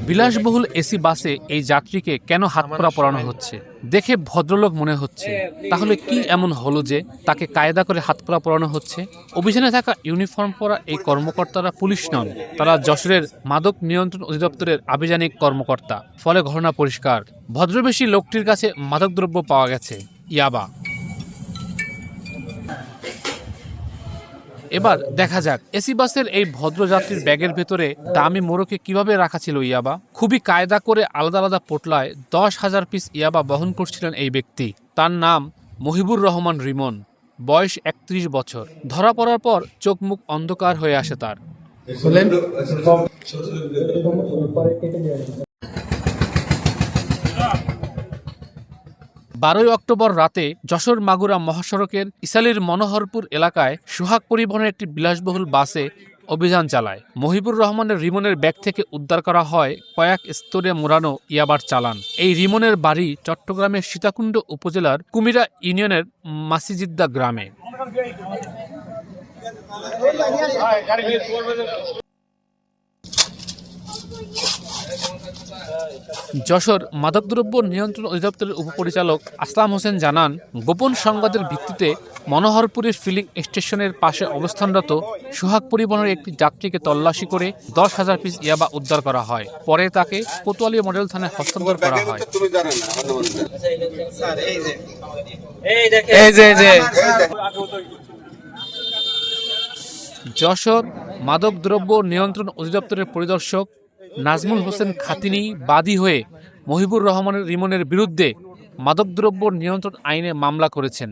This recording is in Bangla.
বিলাসবহুল এসি বাসে এই যাত্রীকে কেন হাতকড়া পরানো হচ্ছে দেখে ভদ্রলোক মনে হচ্ছে, তাহলে কি এমন হলো যে তাকে কায়দা করে হাতকড়া পরানো হচ্ছে? অভিযানে থাকা ইউনিফর্ম পরা এই কর্মকর্তারা পুলিশ নন, তারা যশোরের মাদক নিয়ন্ত্রণ অধিদপ্তরের আভিযানিক কর্মকর্তা। ফলে ঘটনা পরিষ্কার, ভদ্রবেশী লোকটির কাছে মাদকদ্রব্য পাওয়া গেছে, ইয়াবা। এবার দেখা যাক এসি বাসের এই ভদ্রযাত্রীর ব্যাগের ভেতরে দামি মোড়কে কিভাবে রাখা ছিল ইয়াবা। খুবই কায়দা করে আলাদা আলাদা পোটলায় 10,000 পিস ইয়াবা বহন করছিলেন এই ব্যক্তি। তার নাম মহিবুর রহমান রিমন, বয়স 31 বছর। ধরা পড়ার পর চোখ মুখ অন্ধকার হয়ে আসে তার। 12 অক্টোবর রাতে যশোর মাগুরা মহাসড়কের ইসালির মনোহরপুর এলাকায় সোহাগ পরিবহনের একটি বিলাসবহুল বাসে অভিযান চালায়। মহিবুর রহমানের রিমনের ব্যাগ থেকে উদ্ধার করা হয় কয়েক স্তরে মোড়ানো ইয়াবার চালান। এই রিমনের বাড়ি চট্টগ্রামের সীতাকুণ্ড উপজেলার কুমিরা ইউনিয়নের মাসিজিদ্দা গ্রামে। যশোর মাদকদ্রব্য নিয়ন্ত্রণ অধিদপ্তরের উপপরিচালক আসলাম হোসেন জানান, গোপন সংবাদের ভিত্তিতে মনোহরপুরের ফিলিং স্টেশনের পাশে অবস্থানরত সোহাগ পরিবহনের একটি যাত্রীকে তল্লাশি করে 10,000 পিস ইয়াবা উদ্ধার করা হয়। পরে তাকে কোতোয়ালি মডেল থানায় হস্তান্তর করা হয়। যশোর মাদকদ্রব্য নিয়ন্ত্রণ অধিদপ্তরের পরিদর্শক নাজমুল হোসেন খাতিনি বাদী হয়ে মহিবুর রহমানের রিমনের বিরুদ্ধে মাদকদ্রব্য নিয়ন্ত্রণ আইনে মামলা করেছেন।